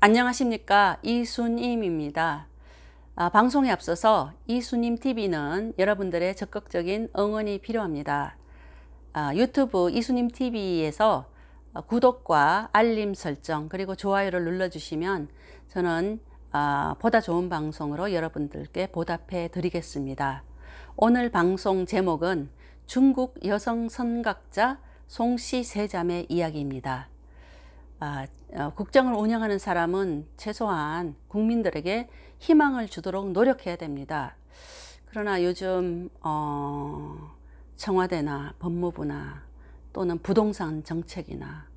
안녕하십니까, 이순임입니다. 방송에 앞서서 이순임TV는 여러분들의 적극적인 응원이 필요합니다. 유튜브 이순임TV에서 구독과 알림 설정 그리고 좋아요를 눌러주시면 저는 보다 좋은 방송으로 여러분들께 보답해 드리겠습니다. 오늘 방송 제목은 중국 여성 선각자 송씨 세 자매 이야기입니다. 국정을 운영하는 사람은 최소한 국민들에게 희망을 주도록 노력해야 됩니다. 그러나 요즘 청와대나 법무부나 또는 부동산 정책이나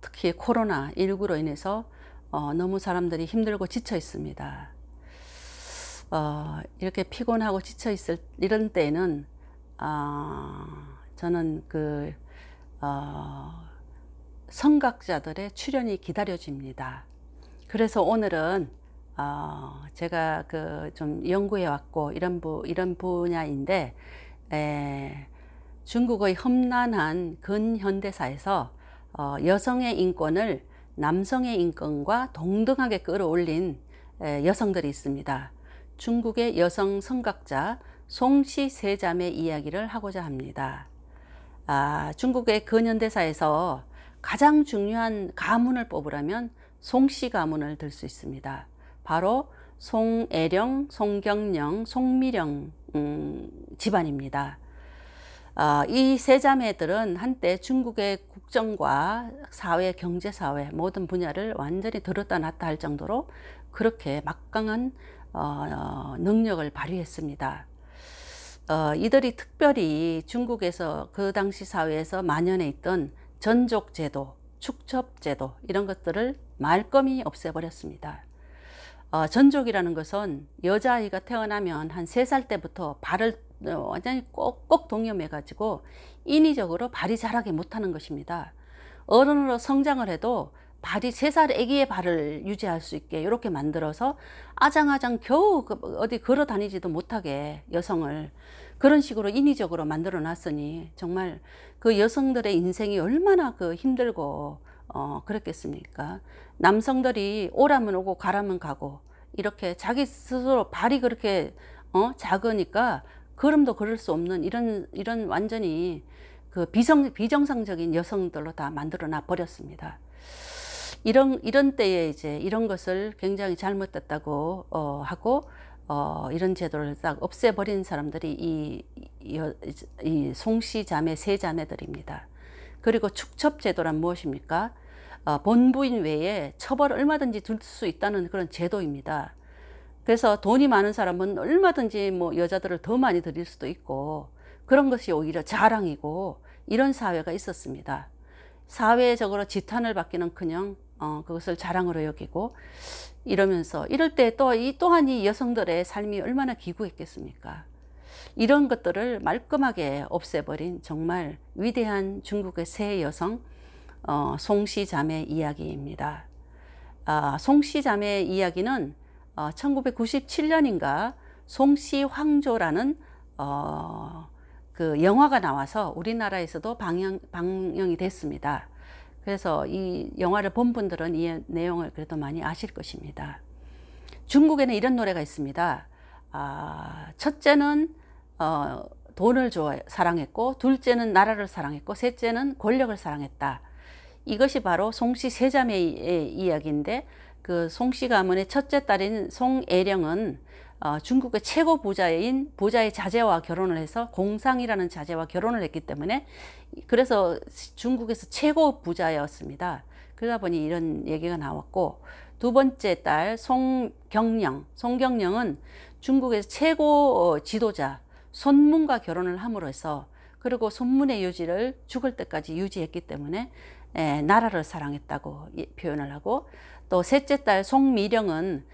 특히 코로나19로 인해서 너무 사람들이 힘들고 지쳐 있습니다. 이렇게 피곤하고 지쳐 있을 이런 때에는 저는 선각자들의 출연이 기다려집니다. 그래서 오늘은 제가 좀 연구해 왔고 이런 분야인데 중국의 험난한 근현대사에서 여성의 인권을 남성의 인권과 동등하게 끌어올린 여성들이 있습니다. 중국의 여성 선각자 송씨 세 자매 이야기를 하고자 합니다. 중국의 근현대사에서 가장 중요한 가문을 뽑으라면 송씨 가문을 들 수 있습니다. 바로 송애령, 송경령, 송미령 집안입니다. 이 세 자매들은 한때 중국의 국정과 사회, 경제사회 모든 분야를 완전히 들었다 놨다 할 정도로 그렇게 막강한 능력을 발휘했습니다. 이들이 특별히 중국에서 그 당시 사회에서 만연해 있던 전족제도, 축첩제도 이런 것들을 말끔히 없애버렸습니다. 전족이라는 것은 여자아이가 태어나면 한 3살 때부터 발을 완전히 꼭꼭 동여매 가지고 인위적으로 발이 자라게 못하는 것입니다. 어른으로 성장을 해도 발이 3살 아기의 발을 유지할 수 있게 이렇게 만들어서 아장아장 겨우 어디 걸어 다니지도 못하게 여성을 그런 식으로 인위적으로 만들어 놨으니 정말 그 여성들의 인생이 얼마나 힘들고 그랬겠습니까? 남성들이 오라면 오고 가라면 가고 이렇게 자기 스스로 발이 그렇게 작으니까 걸음도 걸을 수 없는 이런 완전히 비정상적인 여성들로 다 만들어 놔 버렸습니다. 이런 때에 이제 이런 것을 굉장히 잘못됐다고 하고 이런 제도를 딱 없애버린 사람들이 이 송씨 자매 세 자매들입니다. 그리고 축첩제도란 무엇입니까? 본부인 외에 처벌을 얼마든지 둘 수 있다는 그런 제도입니다. 그래서 돈이 많은 사람은 얼마든지 뭐 여자들을 더 많이 들일 수도 있고 그런 것이 오히려 자랑이고 이런 사회가 있었습니다. 사회적으로 지탄을 받기는커녕 그것을 자랑으로 여기고 이러면서 이럴 때 또한 이 여성들의 삶이 얼마나 기구했겠습니까? 이런 것들을 말끔하게 없애버린 정말 위대한 중국의 세 여성 송씨 자매 이야기입니다. 송씨 자매 이야기는 1997년인가 송씨 황조라는 그 영화가 나와서 우리나라에서도 방영이 됐습니다. 그래서 이 영화를 본 분들은 이 내용을 그래도 많이 아실 것입니다. 중국에는 이런 노래가 있습니다. 첫째는 돈을 사랑했고, 둘째는 나라를 사랑했고, 셋째는 권력을 사랑했다. 이것이 바로 송씨 세 자매의 이야기인데 그 송씨 가문의 첫째 딸인 송애령은 중국의 최고 부자의 자제와 결혼을 해서 공상이라는 자제와 결혼을 했기 때문에 그래서 중국에서 최고 부자였습니다. 그러다 보니 이런 얘기가 나왔고 두 번째 딸 송경령은 중국에서 최고 지도자 손문과 결혼을 함으로 해서 그리고 손문의 유지를 죽을 때까지 유지했기 때문에 나라를 사랑했다고 표현을 하고 또 셋째 딸 송미령은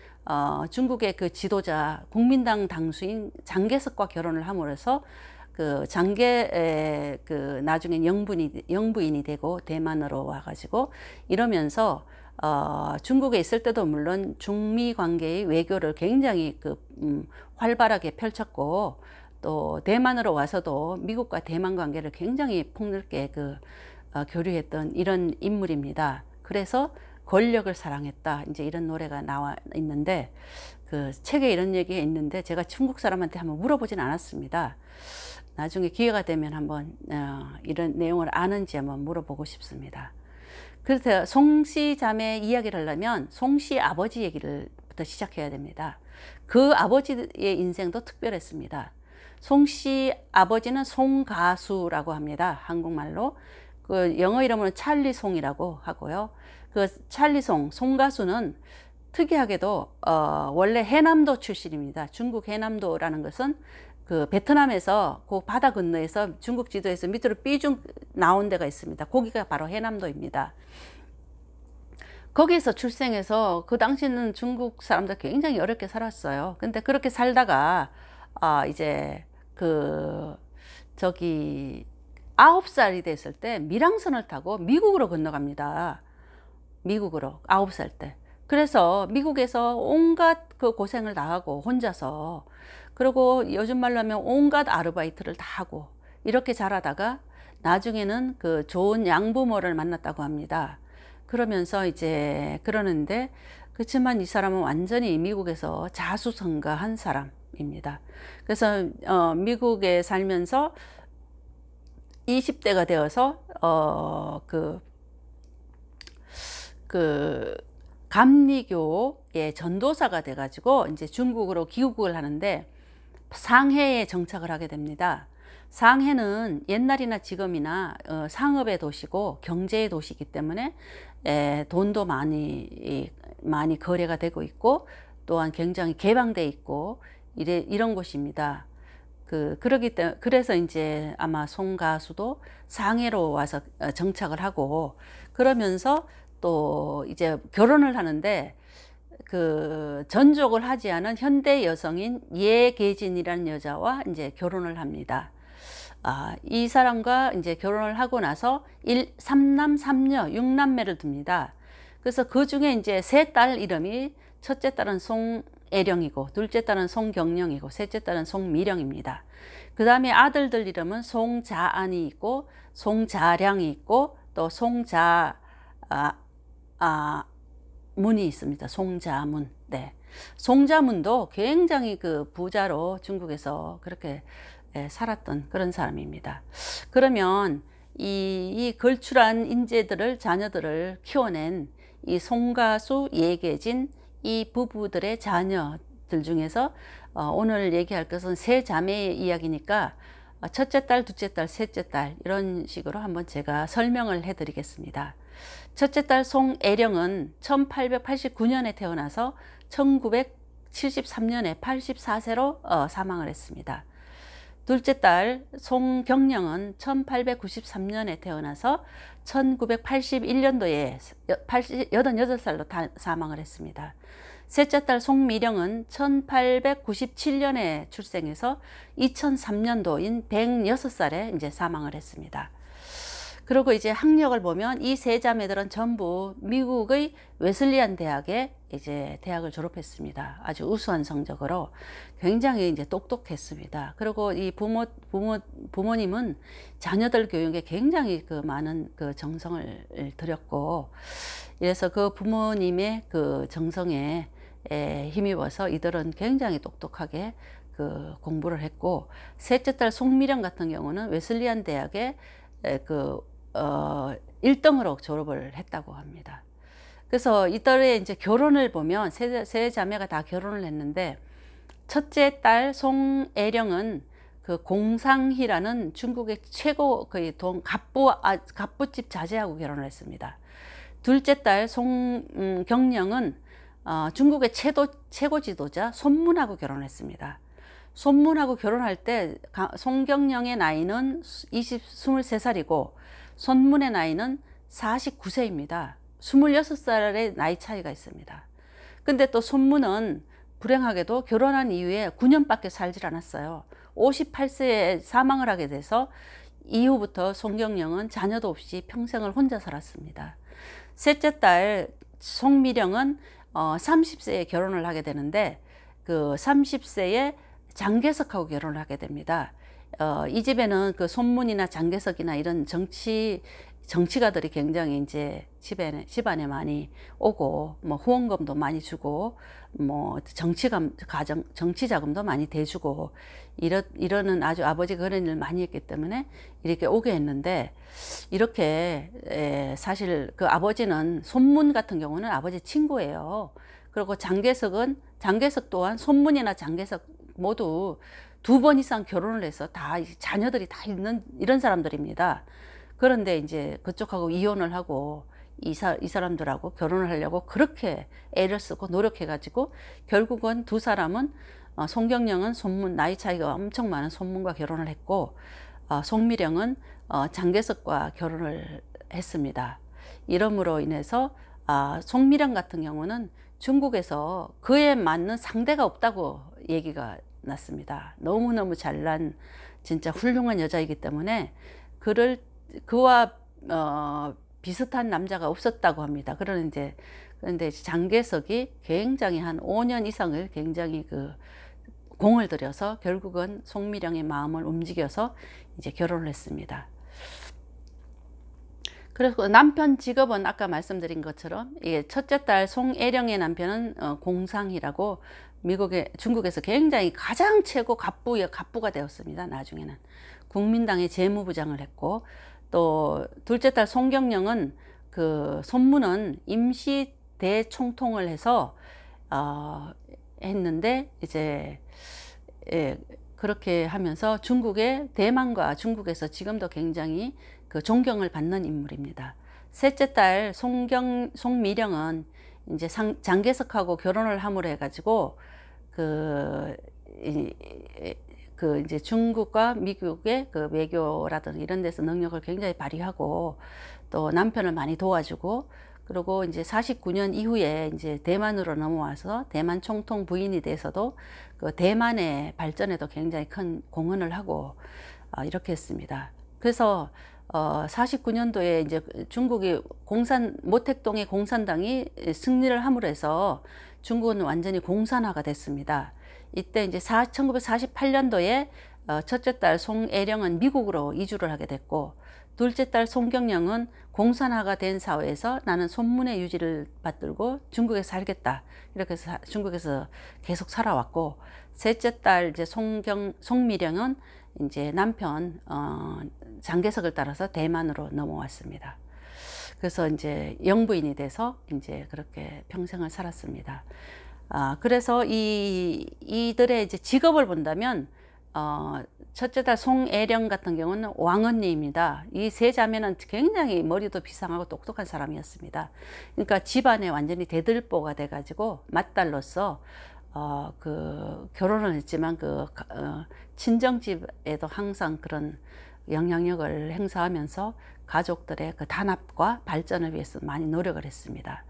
중국의 그 지도자 국민당 당수인 장개석과 결혼을 함으로 해서 그 나중엔 영부인이 되고 대만으로 와가지고 이러면서 중국에 있을 때도 물론 중미 관계의 외교를 굉장히 활발하게 펼쳤고 또 대만으로 와서도 미국과 대만 관계를 굉장히 폭넓게 교류했던 이런 인물입니다. 그래서 권력을 사랑했다. 이제 이런 노래가 나와 있는데 그 책에 이런 얘기가 있는데 제가 중국 사람한테 한번 물어보진 않았습니다. 나중에 기회가 되면 한번 이런 내용을 아는지 한번 물어보고 싶습니다. 그래서 송씨 자매 이야기를 하려면 송씨 아버지 얘기를부터 시작해야 됩니다. 그 아버지의 인생도 특별했습니다. 송씨 아버지는 송가수라고 합니다. 한국말로. 그 영어 이름은 찰리 송이라고 하고요. 그 찰리 송가수는 특이하게도 원래 해남도 출신입니다. 중국 해남도라는 것은 그 베트남에서 그 바다 건너에서 중국 지도에서 밑으로 삐죽 나온 데가 있습니다. 거기가 바로 해남도입니다. 거기에서 출생해서 그 당시는 중국 사람들 굉장히 어렵게 살았어요. 근데 그렇게 살다가 이제 그 저기 9살이 됐을 때 밀항선을 타고 미국으로 건너갑니다. 미국으로 9살 때. 그래서 미국에서 온갖 그 고생을 다 하고 혼자서, 그리고 요즘 말로 하면 온갖 아르바이트를 다 하고 이렇게 자라다가 나중에는 그 좋은 양부모를 만났다고 합니다. 그러면서 이제 그러는데, 그렇지만 이 사람은 완전히 미국에서 자수성가한 사람입니다. 그래서 미국에 살면서 20대가 되어서 그 감리교의 전도사가 돼가지고 이제 중국으로 귀국을 하는데 상해에 정착을 하게 됩니다. 상해는 옛날이나 지금이나 상업의 도시고 경제의 도시이기 때문에 돈도 많이 거래가 되고 있고, 또한 굉장히 개방돼 있고 이런 곳입니다. 그러기 때문에, 그래서 이제 아마 송가수도 상해로 와서 정착을 하고, 그러면서 또 이제 결혼을 하는데 그 전족을 하지 않은 현대 여성인 예계진이라는 여자와 이제 결혼을 합니다. 이 사람과 이제 결혼을 하고 나서 3남 3녀 6남매를 둡니다. 그래서 그 중에 이제 세 딸 이름이, 첫째 딸은 송애령이고, 둘째 딸은 송경령이고, 셋째 딸은 송미령입니다. 그 다음에 아들들 이름은 송자안이 있고, 송자량이 있고, 또 문이 있습니다. 송자문. 네. 송자문도 굉장히 그 부자로 중국에서 그렇게 살았던 그런 사람입니다. 그러면 이 걸출한 인재들을, 자녀들을 키워낸 이 송가수, 예계진, 이 부부들의 자녀들 중에서 오늘 얘기할 것은 세 자매의 이야기니까 첫째 딸, 둘째 딸, 셋째 딸, 이런 식으로 한번 제가 설명을 해 드리겠습니다. 첫째 딸 송애령은 1889년에 태어나서 1973년에 84세로 사망을 했습니다. 둘째 딸 송경령은 1893년에 태어나서 1981년도에 88살로 사망을 했습니다. 셋째 딸 송미령은 1897년에 출생해서 2003년도인 106살에 이제 사망을 했습니다. 그리고 이제 학력을 보면 이 세 자매들은 전부 미국의 웨슬리안 대학에 이제 대학을 졸업했습니다. 아주 우수한 성적으로 굉장히 이제 똑똑했습니다. 그리고 이 부모님은 자녀들 교육에 굉장히 그 많은 그 정성을 들였고, 그래서 그 부모님의 그 정성에 힘입어서 이들은 굉장히 똑똑하게 그 공부를 했고, 셋째 딸 송미령 같은 경우는 웨슬리안 대학에 1등으로 졸업을 했다고 합니다. 그래서 이들의 이제 결혼을 보면 세 자매가 다 결혼을 했는데, 첫째 딸 송애령은 그 공상희라는 중국의 최고 거의 갑부집 자제하고 결혼을 했습니다. 둘째 딸 송경령은 중국의 최고 지도자 손문하고 결혼했습니다. 손문하고 결혼할 때 송경령의 나이는 23살이고 손문의 나이는 49세입니다. 26살의 나이 차이가 있습니다. 근데 또 손문은 불행하게도 결혼한 이후에 9년밖에 살질 않았어요. 58세에 사망을 하게 돼서 이후부터 송경령은 자녀도 없이 평생을 혼자 살았습니다. 셋째 딸 송미령은 30세에 결혼을 하게 되는데, 그 30세에 장개석하고 결혼을 하게 됩니다. 이 집에는 그 손문이나 장개석이나 이런 정치가들이 굉장히 이제 집안에 많이 오고, 뭐 후원금도 많이 주고, 뭐 정치 자금도 많이 대주고, 이러는 아주 아버지가 그런 일을 많이 했기 때문에 이렇게 오게 했는데, 이렇게 사실 그 아버지는, 손문 같은 경우는 아버지 친구예요. 그리고 장개석 또한 손문이나 장개석 모두 2번 이상 결혼을 해서 다 자녀들이 다 있는 이런 사람들입니다. 그런데 이제 그쪽하고 이혼을 하고 이 사람들하고 결혼을 하려고 그렇게 애를 쓰고 노력해가지고 결국은 두 사람은, 송경령은 손문, 나이 차이가 엄청 많은 손문과 결혼을 했고, 송미령은 장개석과 결혼을 했습니다. 이러므로 인해서 송미령 같은 경우는 중국에서 그에 맞는 상대가 없다고 얘기가 났습니다. 너무너무 잘난 진짜 훌륭한 여자이기 때문에 그와 비슷한 남자가 없었다고 합니다. 그런데 장개석이 굉장히 한 5년 이상을 굉장히 공을 들여서 결국은 송미령의 마음을 움직여서 이제 결혼을 했습니다. 그래서 남편 직업은 아까 말씀드린 것처럼, 첫째 딸 송애령의 남편은 공상이라고 중국에서 굉장히 가장 최고 갑부가 되었습니다. 나중에는 국민당의 재무부장을 했고, 또 둘째 딸 송경령은 손문은 임시 대총통을 해서 했는데, 이제 그렇게 하면서 대만과 중국에서 지금도 굉장히 존경을 받는 인물입니다. 셋째 딸 송미령은 이제 장개석하고 결혼을 함으로 해가지고 이제 중국과 미국의 외교라든지 이런 데서 능력을 굉장히 발휘하고, 또 남편을 많이 도와주고, 그리고 이제 49년 이후에 이제 대만으로 넘어와서 대만 총통 부인이 돼서도 대만의 발전에도 굉장히 큰 공헌을 하고 이렇게 했습니다. 그래서 49년도에 이제 중국이 모택동의 공산당이 승리를 함으로 해서 중국은 완전히 공산화가 됐습니다. 이때 이제 1948년도에 첫째 딸 송애령은 미국으로 이주를 하게 됐고, 둘째 딸 송경령은 공산화가 된 사회에서 나는 손문의 유지를 받들고 중국에 살겠다, 이렇게 해서 중국에서 계속 살아왔고, 셋째 딸 이제 송미령은 이제 남편 장개석을 따라서 대만으로 넘어왔습니다. 그래서 이제 영부인이 돼서 이제 그렇게 평생을 살았습니다. 그래서 이들의 이제 직업을 본다면, 첫째 딸 송애령 같은 경우는 왕언니입니다. 이 세 자매는 굉장히 머리도 비상하고 똑똑한 사람이었습니다. 그러니까 집안에 완전히 대들보가 돼가지고 맏딸로서 결혼을 했지만 친정집에도 항상 그런 영향력을 행사하면서 가족들의 단합과 발전을 위해서 많이 노력을 했습니다.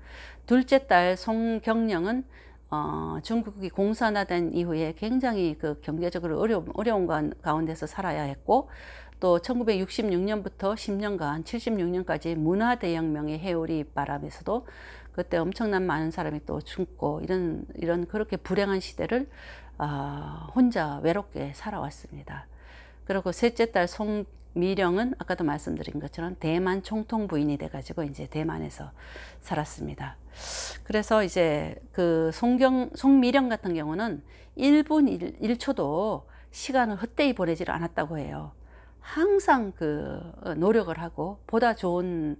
둘째 딸 송경령은 중국이 공산화된 이후에 굉장히 경제적으로 어려운 가운데서 살아야 했고, 또 1966년부터 10년간 76년까지 문화대혁명의 해오리 바람에서도 그때 엄청난 많은 사람이 또 죽고, 이런 그렇게 불행한 시대를 혼자 외롭게 살아왔습니다. 그리고 셋째 딸 송미령은 아까도 말씀드린 것처럼 대만 총통 부인이 돼가지고 이제 대만에서 살았습니다. 그래서 이제 송미령 같은 경우는 1분 1초도 시간을 헛되이 보내지를 않았다고 해요. 항상 노력을 하고 보다 좋은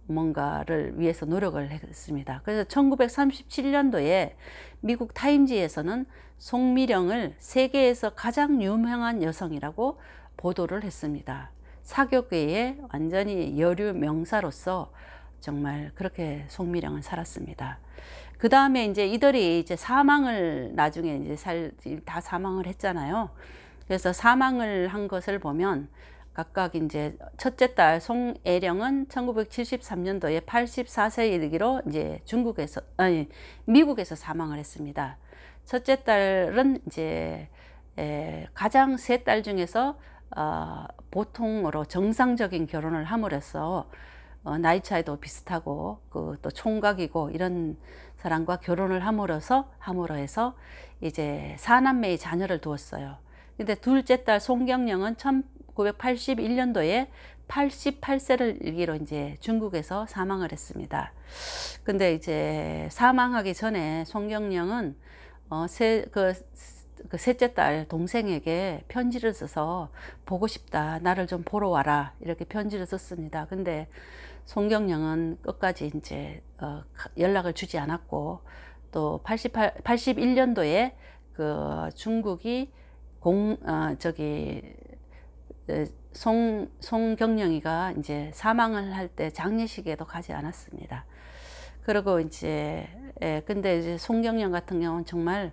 뭔가를 위해서 노력을 했습니다. 그래서 1937년도에 미국 타임지에서는 송미령을 세계에서 가장 유명한 여성이라고 보도를 했습니다. 사교계의 완전히 여류 명사로서 정말 그렇게 송미령은 살았습니다. 그 다음에 이제 이들이 이제 나중에 이제 다 사망을 했잖아요. 그래서 사망을 한 것을 보면, 각각 이제 첫째 딸 송애령은 1973년도에 84세에 이르기로 이제 미국에서 사망을 했습니다. 첫째 딸은 이제 가장 세 딸 중에서 보통으로 정상적인 결혼을 함으로써 나이 차이도 비슷하고 또 총각이고 이런 사람과 결혼을 함으로 해서 이제 4남매의 자녀를 두었어요. 근데 둘째 딸 송경령은 1981년도에 88세를 일기로 이제 중국에서 사망을 했습니다. 근데 이제 사망하기 전에 송경영은 그 셋째 딸 동생에게 편지를 써서 보고 싶다, 나를 좀 보러 와라, 이렇게 편지를 썼습니다. 근데 송경영은 끝까지 이제 연락을 주지 않았고, 또 81년도에 그 중국이 송경영이가 이제 사망을 할 때 장례식에도 가지 않았습니다. 그리고 이제 근데 이제 송경영 같은 경우는 정말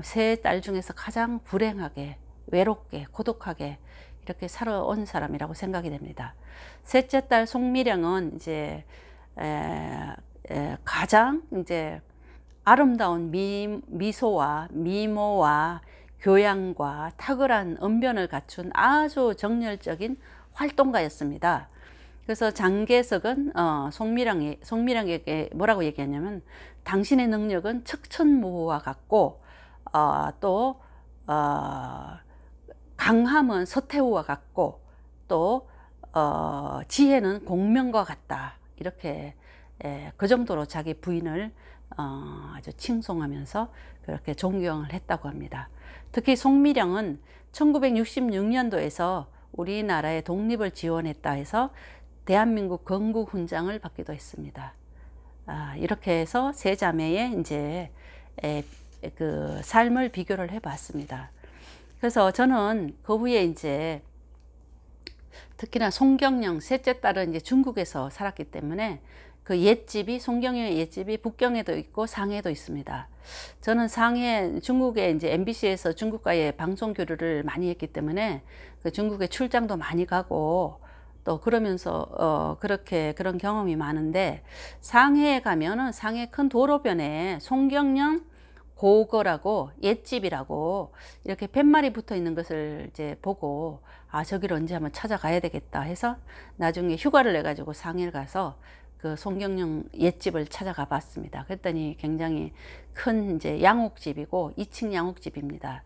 세 딸 중에서 가장 불행하게, 외롭게, 고독하게 이렇게 살아온 사람이라고 생각이 됩니다. 셋째 딸 송미령은 이제 가장 이제 아름다운 미소와 미모와 교양과 탁월한 언변을 갖춘 아주 정열적인 활동가였습니다. 그래서 장개석은 송미령에게 뭐라고 얘기하냐면, 당신의 능력은 척천무호와 같고 또 강함은 서태후와 같고 또 지혜는 공명과 같다, 이렇게 그 정도로 자기 부인을 아주 칭송하면서 그렇게 존경을 했다고 합니다. 특히 송미령은 1966년도에서 우리나라의 독립을 지원했다 해서 대한민국 건국훈장을 받기도 했습니다. 이렇게 해서 세 자매의 이제 그 삶을 비교를 해봤습니다. 그래서 저는 그 후에 이제 특히나 송경영 셋째 딸은 이제 중국에서 살았기 때문에 그 옛집이, 송경영의 옛집이 북경에도 있고 상해에도 있습니다. 저는 상해, 중국에 이제 MBC에서 중국과의 방송 교류를 많이 했기 때문에 그 중국에 출장도 많이 가고 또 그러면서 그런 경험이 많은데, 상해에 가면은 상해 큰 도로변에 송경영 고거라고, 옛집이라고 이렇게 팻말이 붙어 있는 것을 이제 보고, 저기를 언제 한번 찾아가야 되겠다 해서 나중에 휴가를 내 가지고 상해를 가서 그 송경영 옛집을 찾아가 봤습니다. 그랬더니 굉장히 큰 이제 양옥집이고 2층 양옥집입니다.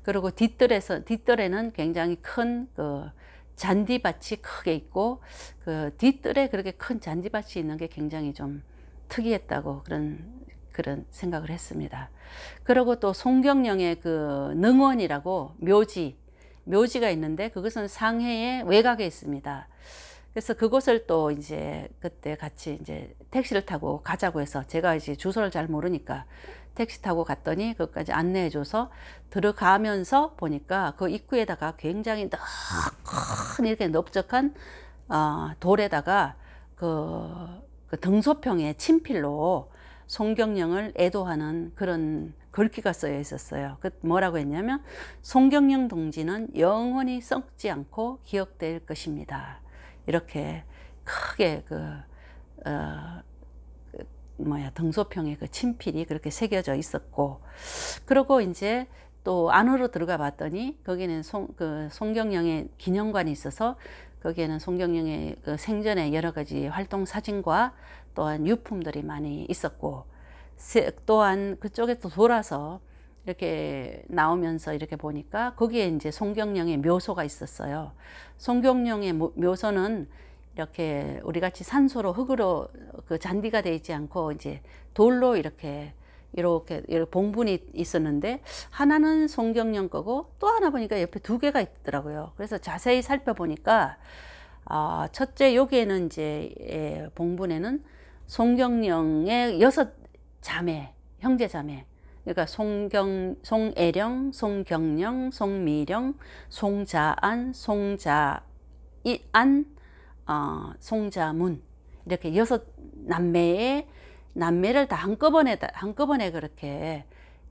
그리고 뒷뜰에는 굉장히 큰 그 잔디밭이 크게 있고, 그 뒷뜰에 그렇게 큰 잔디밭이 있는 게 굉장히 좀 특이했다고 그런 생각을 했습니다. 그리고 또 송경영의 그 능원이라고 묘지가 있는데, 그것은 상해의 외곽에 있습니다. 그래서 그곳을 또 이제 그때 같이 이제 택시를 타고 가자고 해서, 제가 이제 주소를 잘 모르니까 택시 타고 갔더니 그것까지 안내해 줘서 들어가면서 보니까 그 입구에다가 굉장히 큰 이렇게 넓적한 돌에다가 그 등소평에 친필로 송경영을 애도하는 그런 글귀가 쓰여 있었어요. 그 뭐라고 했냐면, 송경영 동지는 영원히 썩지 않고 기억될 것입니다. 이렇게 크게 등소평에 그 친필이 그렇게 새겨져 있었고, 그리고 이제 또 안으로 들어가 봤더니 거기는 송경영의 기념관이 있어서, 거기에는 송경영의 그 생전의 여러 가지 활동 사진과 또한 유품들이 많이 있었고, 또한 그쪽에 또 돌아서 이렇게 나오면서 이렇게 보니까 거기에 이제 송경영의 묘소가 있었어요. 송경영의 묘소는 이렇게 우리 같이 산소로 흙으로 그 잔디가 되어 있지 않고 이제 돌로 이렇게 봉분이 있었는데, 하나는 송경영 거고 또 하나 보니까 옆에 두 개가 있더라고요. 그래서 자세히 살펴보니까 첫째 여기에는 이제 봉분에는 송경영의 6자매, 형제자매, 그러니까 송애령, 송경영, 송미령, 송자안, 송자문, 이렇게 6남매를 다 한꺼번에 그렇게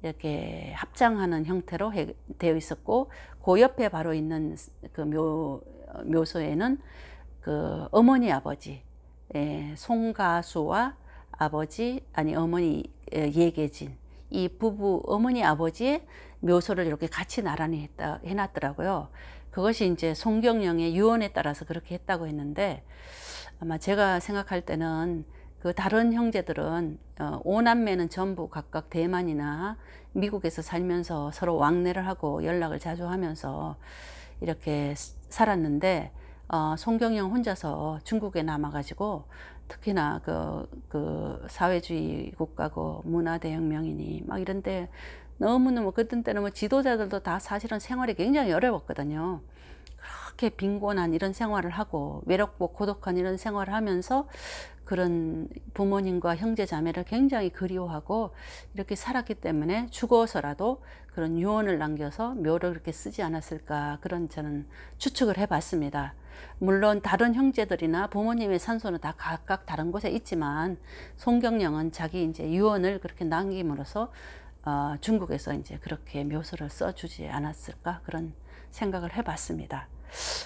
이렇게 합장하는 형태로 되어 있었고, 그 옆에 바로 있는 그 묘소에는 그 어머니 아버지 송가수와 어머니 예계진, 이 부부 어머니 아버지의 묘소를 이렇게 같이 나란히 해놨더라고요. 그것이 이제 송경영의 유언에 따라서 그렇게 했다고 했는데, 아마 제가 생각할 때는 그 다른 형제들은 5남매는 전부 각각 대만이나 미국에서 살면서 서로 왕래를 하고 연락을 자주 하면서 이렇게 살았는데 송경영 혼자서 중국에 남아가지고 특히나 그 사회주의 국가고 문화대혁명이니 막 이런데 너무너무 그때 때는 뭐 지도자들도 다 사실은 생활이 굉장히 어려웠거든요. 그렇게 빈곤한 이런 생활을 하고 외롭고 고독한 이런 생활을 하면서 그런 부모님과 형제 자매를 굉장히 그리워하고 이렇게 살았기 때문에 죽어서라도 그런 유언을 남겨서 묘를 그렇게 쓰지 않았을까, 그런 저는 추측을 해봤습니다. 물론 다른 형제들이나 부모님의 산소는 다 각각 다른 곳에 있지만 송경영은 자기 이제 유언을 그렇게 남김으로써 중국에서 이제 그렇게 묘소를 써주지 않았을까, 그런 생각을 해봤습니다.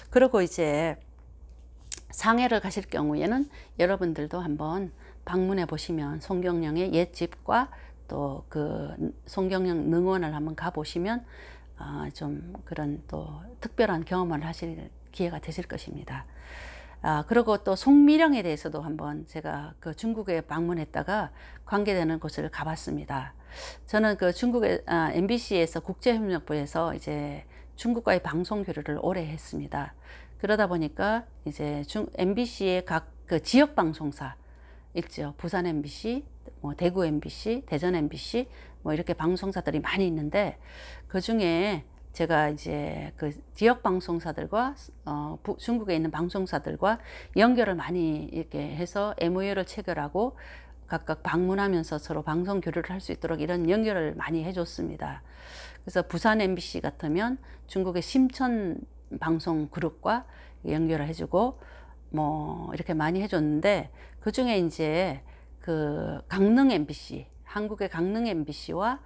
그리고 이제 상해를 가실 경우에는 여러분들도 한번 방문해 보시면 송경영의 옛집과 또 그 송경영 능원을 한번 가 보시면 좀 그런 또 특별한 경험을 하실 기회가 되실 것입니다. 그리고 또 송미령에 대해서도 한번 제가 그 중국에 방문했다가 관계되는 곳을 가봤습니다. 저는 그 중국의 MBC에서 국제협력부에서 이제 중국과의 방송 교류를 오래 했습니다. 그러다 보니까 이제 MBC의 각 그 지역 방송사 있죠. 부산 MBC, 뭐 대구 MBC, 대전 MBC, 뭐 이렇게 방송사들이 많이 있는데 그 중에 제가 이제 그 지역 방송사들과 중국에 있는 방송사들과 연결을 많이 이렇게 해서 MOU를 체결하고 각각 방문하면서 서로 방송 교류를 할 수 있도록 이런 연결을 많이 해줬습니다. 그래서 부산 MBC 같으면 중국의 심천 방송 그룹과 연결을 해주고 뭐 이렇게 많이 해줬는데, 그 중에 이제 그 강릉 MBC, 한국의 강릉 MBC와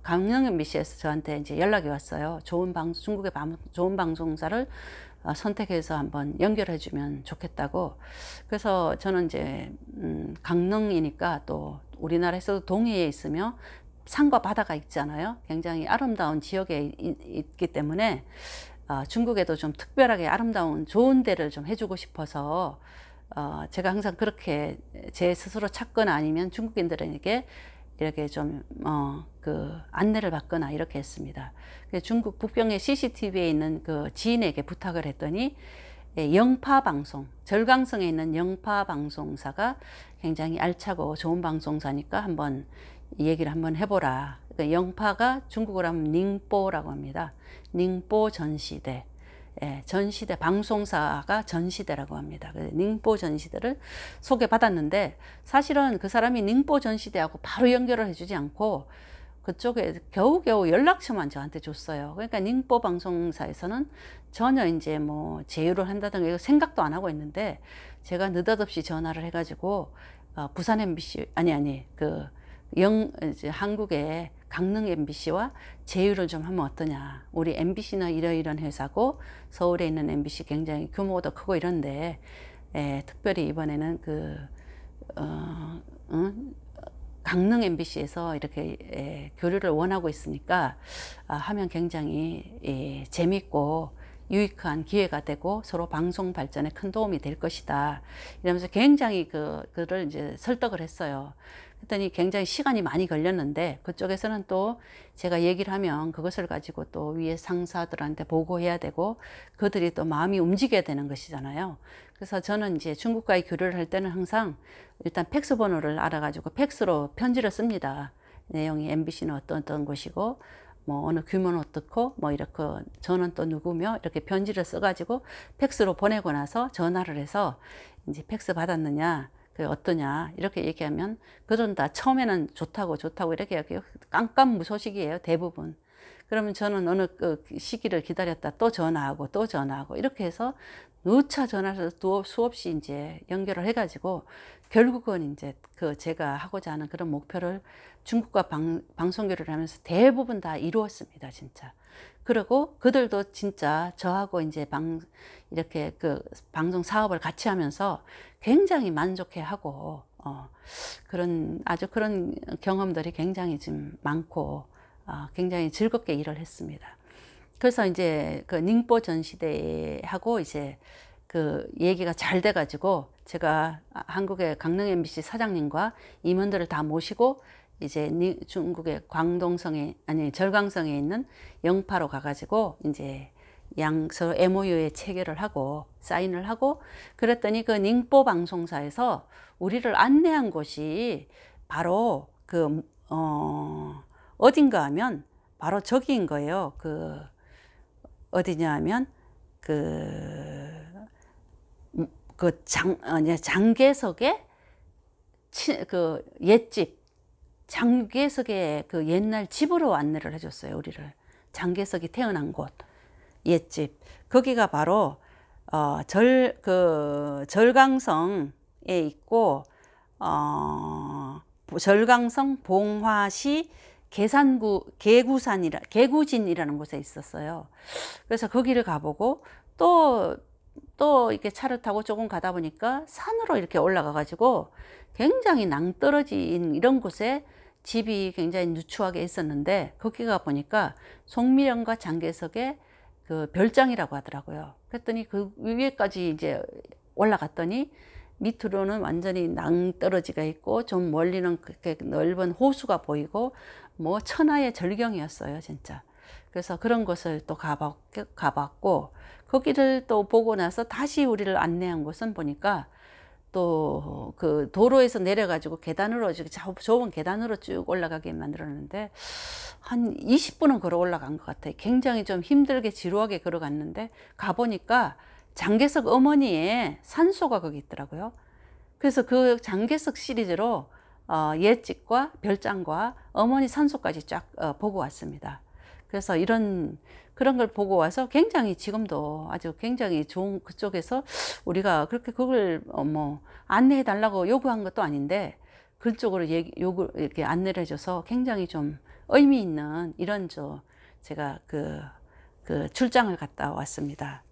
강릉 MBC에서 저한테 이제 연락이 왔어요. 중국의 좋은 방송사를 선택해서 한번 연결해주면 좋겠다고. 그래서 저는 이제 강릉이니까 또 우리나라에서도 동해에 있으며 산과 바다가 있잖아요. 굉장히 아름다운 지역에 있기 때문에 중국에도 좀 특별하게 아름다운 좋은 데를 좀 해주고 싶어서 제가 항상 그렇게 제 스스로 찾거나 아니면 중국인들에게 이렇게 좀 그 안내를 받거나 이렇게 했습니다. 중국 북경의 CCTV에 있는 그 지인에게 부탁을 했더니 영파 방송, 절강성에 있는 영파 방송사가 굉장히 알차고 좋은 방송사니까 한번 얘기를 한번 해보라. 그러니까 영파가 중국어로 하면 닝뽀라고 합니다. 닝뽀 전시대. 예, 전시대 방송사가 전시대라고 합니다. 닝뽀 전시대를 소개받았는데 사실은 그 사람이 닝뽀 전시대하고 바로 연결을 해주지 않고 그쪽에 겨우겨우 연락처만 저한테 줬어요. 그러니까 닝뽀 방송사에서는 전혀 이제 뭐 제휴를 한다든가 이거 생각도 안 하고 있는데 제가 느닷없이 전화를 해가지고 부산 MBC 이제 한국의 강릉 MBC와 제휴를 좀 하면 어떠냐. 우리 MBC는 이런 회사고 서울에 있는 MBC 굉장히 규모도 크고 이런데 특별히 이번에는 강릉 MBC에서 이렇게 교류를 원하고 있으니까 하면 굉장히 재밌고 유익한 기회가 되고 서로 방송 발전에 큰 도움이 될 것이다. 이러면서 굉장히 그를 이제 설득을 했어요. 그랬더니 굉장히 시간이 많이 걸렸는데 그쪽에서는 또 제가 얘기를 하면 그것을 가지고 또 위에 상사들한테 보고해야 되고 그들이 또 마음이 움직여야 되는 것이잖아요. 그래서 저는 이제 중국과의 교류를 할 때는 항상 일단 팩스 번호를 알아가지고 팩스로 편지를 씁니다. 내용이 MBC는 어떤 곳이고 뭐 어느 규모는 어떻고 뭐 이렇게 저는 또 누구며 이렇게 편지를 써가지고 팩스로 보내고 나서 전화를 해서 이제 팩스 받았느냐 어떠냐 이렇게 얘기하면 그들은 다 처음에는 좋다고 이렇게 하고요. 깜깜무소식이에요 대부분. 그러면 저는 어느 시기를 기다렸다 또 전화하고 이렇게 해서 누차 전화를 해서 수없이 이제 연결을 해가지고 결국은 이제 제가 하고자 하는 그런 목표를 중국과 방송교류를 하면서 대부분 다 이루었습니다, 진짜. 그리고 그들도 진짜 저하고 이제 이렇게 방송 사업을 같이 하면서 굉장히 만족해 하고, 아주 그런 경험들이 굉장히 좀 많고, 굉장히 즐겁게 일을 했습니다. 그래서 이제 닝뽀 전시대하고 이제 얘기가 잘 돼가지고 제가 한국의 강릉 MBC 사장님과 임원들을 다 모시고 이제 중국의 절강성에 있는 영파로 가가지고 이제 서로 MOU에 체결을 하고 사인을 하고 그랬더니 그 닝뽀 방송사에서 우리를 안내한 곳이 바로 어딘가 하면 바로 저기인 거예요. 어디냐 하면 장개석의 옛집, 장개석의 옛날 집으로 안내를 해줬어요. 우리를. 장개석이 태어난 곳, 옛집. 거기가 바로 절강성에 있고 절강성 봉화시 개구진이라는 곳에 있었어요. 그래서 거기를 가보고 또 이렇게 차를 타고 조금 가다 보니까 산으로 이렇게 올라가 가지고 굉장히 낭떠러진 이런 곳에 집이 굉장히 누추하게 있었는데 거기가 보니까 송미령과 장개석의 별장이라고 하더라고요. 그랬더니 그 위에까지 이제 올라갔더니 밑으로는 완전히 낭떠러지가 있고 좀 멀리는 그렇게 넓은 호수가 보이고 뭐 천하의 절경이었어요, 진짜. 그래서 그런 곳을 또 가봤고 거기를 또 보고 나서 다시 우리를 안내한 곳은 보니까 또 도로에서 내려가지고 계단으로 좁은 계단으로 쭉 올라가게 만들었는데 한 20분은 걸어 올라간 것 같아요. 굉장히 좀 힘들게 지루하게 걸어갔는데 가보니까 장개석 어머니의 산소가 거기 있더라고요. 그래서 그 장개석 시리즈로 옛집과 별장과 어머니 산소까지 쫙 보고 왔습니다. 그래서 그런 걸 보고 와서 굉장히 지금도 아주 굉장히 좋은 그쪽에서 우리가 그렇게 그걸 뭐 안내해 달라고 요구한 것도 아닌데 그쪽으로 이렇게 안내를 해줘서 굉장히 좀 의미 있는 이런 제가 출장을 갔다 왔습니다.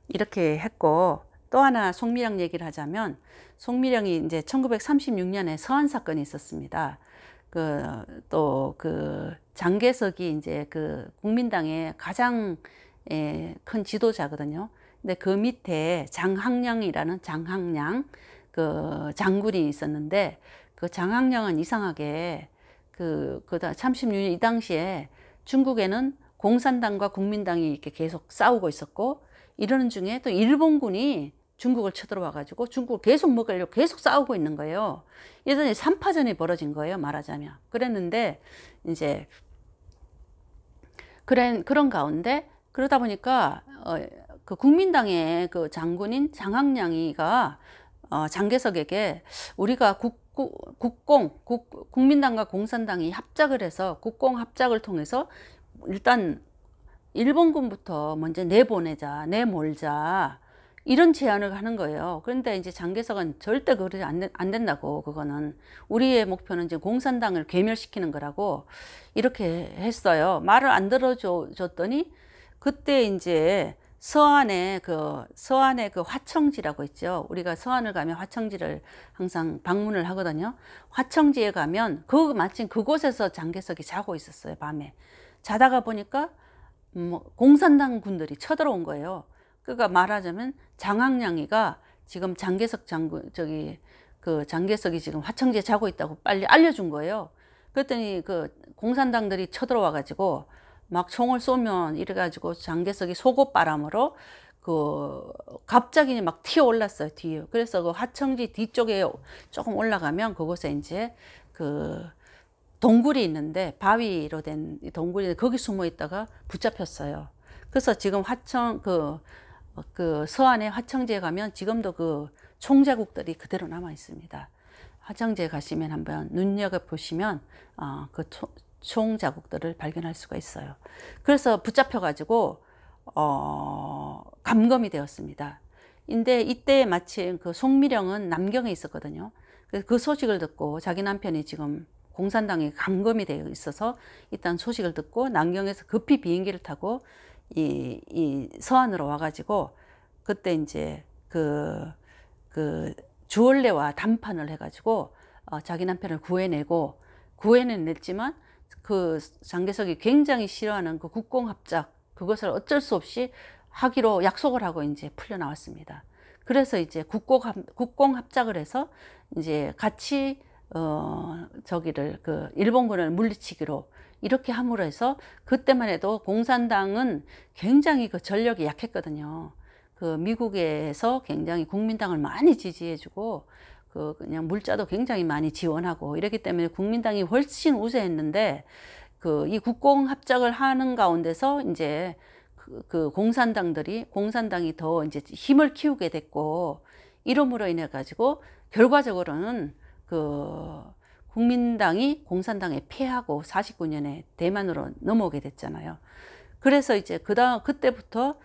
이렇게 했고 또 하나 송미령 얘기를 하자면 송미령이 이제 1936년에 서한 사건이 있었습니다. 장개석이 이제 국민당의 가장 큰 지도자거든요. 근데 그 밑에 장학량이라는 장군이 있었는데 그 장학량은 이상하게 36년 이 당시에 중국에는 공산당과 국민당이 이렇게 계속 싸우고 있었고 이러는 중에 또 일본군이 중국을 쳐들어와 가지고 중국을 계속 먹으려고 계속 싸우고 있는 거예요. 이러더니 3파전이 벌어진 거예요, 말하자면. 그랬는데 이제 그런 가운데 그러다 보니까 국민당의 장군인 장학량이가 장개석에게 우리가 국민당과 공산당이 합작을 해서 국공 합작을 통해서 일단 일본군부터 먼저 내몰자 이런 제안을 하는 거예요. 그런데 이제 장개석은 절대 그러지 안 된다고, 그거는 우리의 목표는 이제 공산당을 괴멸시키는 거라고 이렇게 했어요. 말을 안 들어줬더니 그때 이제 서안에 화청지라고 있죠. 우리가 서안을 가면 화청지를 항상 방문을 하거든요. 화청지에 가면 마침 그곳에서 장개석이 자고 있었어요, 밤에. 자다가 보니까 공산당 군들이 쳐들어온 거예요. 그러니까 말하자면 장학량이가 지금 장개석 장개석이 지금 화청지에 자고 있다고 빨리 알려준 거예요. 그랬더니 공산당들이 쳐들어와 가지고 막 총을 쏘면 이래가지고 장개석이 속옷바람으로 갑자기 막 튀어 올랐어요, 뒤에. 그래서 화청지 뒤쪽에 조금 올라가면 그곳에 이제 동굴이 있는데 바위로 된 동굴이 거기 숨어 있다가 붙잡혔어요. 그래서 지금 서안의 화청지에 가면 지금도 총자국들이 그대로 남아 있습니다. 화청지에 가시면 한번 눈여겨보시면 총자국들을 발견할 수가 있어요. 그래서 붙잡혀가지고 감금이 되었습니다. 근데 이때 마침 송미령은 남경에 있었거든요. 그래서 그 소식을 듣고 자기 남편이 지금 공산당에 감금이 되어 있어서 일단 소식을 듣고 남경에서 급히 비행기를 타고 이 서안으로 와가지고 그때 이제 주얼레와 담판을 해가지고 자기 남편을 구해는 냈지만 장개석이 굉장히 싫어하는 국공합작 그것을 어쩔 수 없이 하기로 약속을 하고 이제 풀려 나왔습니다. 그래서 이제 국공합작을 해서 이제 같이 저기를 그 일본군을 물리치기로 이렇게 함으로 해서 그때만 해도 공산당은 굉장히 그 전력이 약했거든요. 그 미국에서 굉장히 국민당을 많이 지지해주고 그 그냥 물자도 굉장히 많이 지원하고 이랬기 때문에 국민당이 훨씬 우세했는데 그 이 국공합작을 하는 가운데서 이제 그 공산당이 더 이제 힘을 키우게 됐고 이름으로 인해 가지고 결과적으로는 그 국민당이 공산당에 패하고 49년에 대만으로 넘어오게 됐잖아요. 그래서 이제 그때부터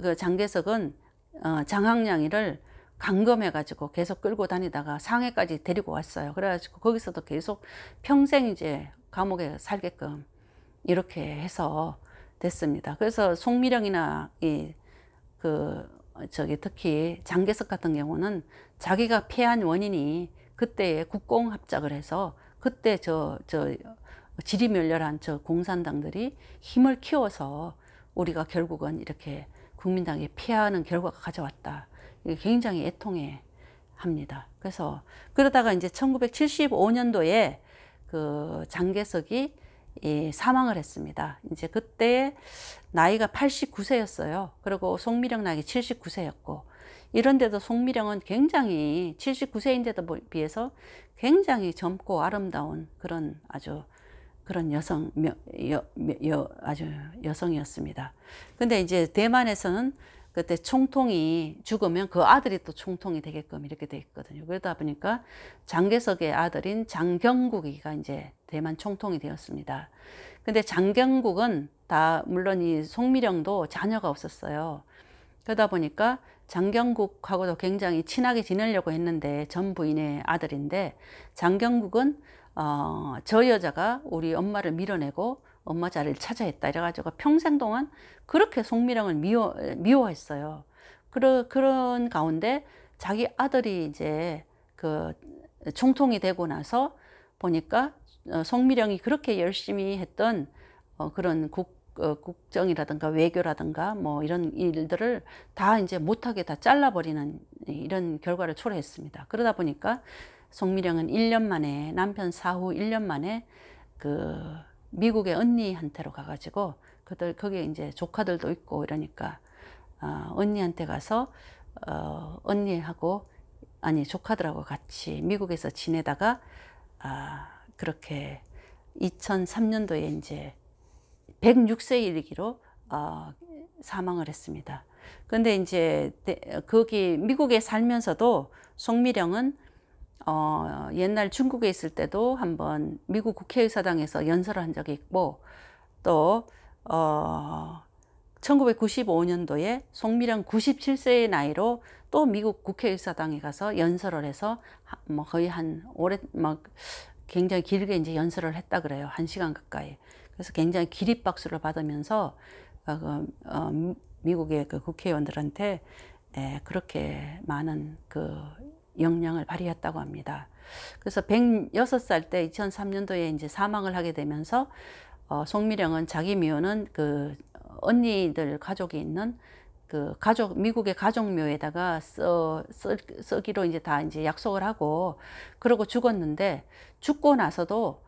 그 장개석은 장학량이를 감금해가지고 계속 끌고 다니다가 상해까지 데리고 왔어요. 그래가지고 거기서도 계속 평생 이제 감옥에 살게끔 이렇게 해서 됐습니다. 그래서 송미령이나 특히 장개석 같은 경우는 자기가 패한 원인이 그때의 국공합작을 해서 그때 지리멸렬한 저 공산당들이 힘을 키워서 우리가 결국은 이렇게 국민당이 패하는 결과가 가져왔다. 이게 굉장히 애통해 합니다. 그래서 그러다가 이제 1975년도에 그 장개석이 사망을 했습니다. 이제 그때 나이가 89세였어요. 그리고 송미령 나이가 79세였고 이런데도 송미령은 굉장히 79세인데도 비해서 굉장히 젊고 아름다운 그런 아주 그런 아주 여성이었습니다. 근데 이제 대만에서는 그때 총통이 죽으면 그 아들이 또 총통이 되게끔 이렇게 돼 있거든요. 그러다 보니까 장개석의 아들인 장경국이가 이제 대만 총통이 되었습니다. 근데 장경국은 물론 이 송미령도 자녀가 없었어요. 그러다 보니까 장경국하고도 굉장히 친하게 지내려고 했는데 전 부인의 아들인데 장경국은 저 여자가 우리 엄마를 밀어내고 엄마 자리를 차지했다 이래가지고 평생 동안 그렇게 송미령을 미워했어요. 그런 가운데 자기 아들이 이제 그 총통이 되고 나서 보니까 송미령이 그렇게 열심히 했던 그런 국정이라든가 외교라든가 뭐 이런 일들을 다 이제 못하게 다 잘라버리는 이런 결과를 초래했습니다. 그러다 보니까 송미령은 1년 만에 남편 사후 1년 만에 그 미국의 언니한테로 가가지고 거기에 이제 조카들도 있고 이러니까 언니한테 가서 언니하고 조카들하고 같이 미국에서 지내다가 그렇게 2003년도에 이제 106세에 이르기로 사망을 했습니다. 근데 이제 거기 미국에 살면서도 송미령은 옛날 중국에 있을 때도 한번 미국 국회의사당에서 연설을 한 적이 있고 또 1995년도에 송미령 97세의 나이로 또 미국 국회의사당에 가서 연설을 해서 뭐 거의 굉장히 길게 이제 연설을 했다 그래요. 1시간 가까이. 그래서 굉장히 기립박수를 받으면서 미국의 그 국회의원들한테 그렇게 많은 그 역량을 발휘했다고 합니다. 그래서 106살 때 2003년도에 이제 사망을 하게 되면서 송미령은 자기 묘는 그 언니들 가족이 있는 그 미국의 가족묘에다가 쓰기로 이제 다 이제 약속을 하고 그러고 죽었는데 죽고 나서도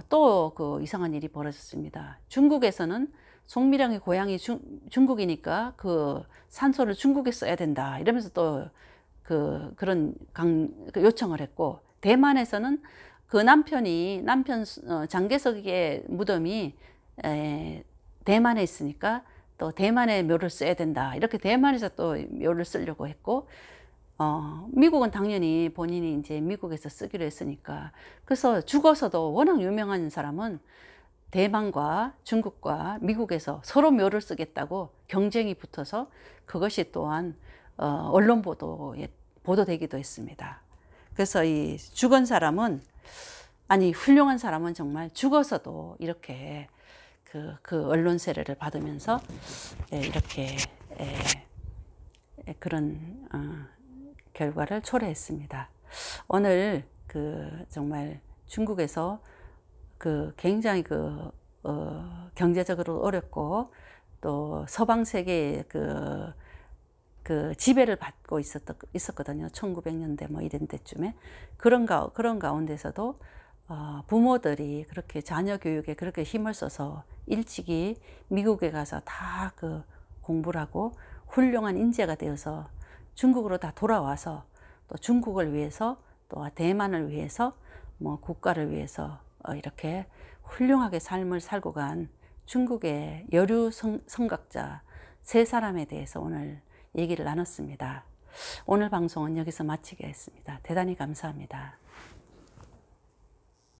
또 그 이상한 일이 벌어졌습니다. 중국에서는 송미령의 고향이 중국이니까 그 산소를 중국에 써야 된다 이러면서 또 그런 요청을 했고 대만에서는 그 남편 장개석의 무덤이 대만에 있으니까 또 대만에 묘를 써야 된다 이렇게 대만에서 또 묘를 쓰려고 했고 미국은 당연히 본인이 이제 미국에서 쓰기로 했으니까 그래서 죽어서도 워낙 유명한 사람은 대만과 중국과 미국에서 서로 묘를 쓰겠다고 경쟁이 붙어서 그것이 또한 언론 보도에 보도되기도 했습니다. 그래서 이 죽은 사람은 훌륭한 사람은 정말 죽어서도 이렇게 그 언론 세례를 받으면서 이렇게 그런 결과를 초래했습니다. 오늘 정말 중국에서 굉장히 경제적으로 어렵고 또 서방 세계의 그 지배를 받고 있었거든요. 1900년대 뭐 이런 때쯤에. 그런 가운데서도 부모들이 그렇게 자녀 교육에 그렇게 힘을 써서 일찍이 미국에 가서 다 그 공부를 하고 훌륭한 인재가 되어서 중국으로 다 돌아와서 또 중국을 위해서 또 대만을 위해서 뭐 국가를 위해서 이렇게 훌륭하게 삶을 살고 간 중국의 여류 성각자 세 사람에 대해서 오늘 얘기를 나눴습니다. 오늘 방송은 여기서 마치겠습니다. 대단히 감사합니다.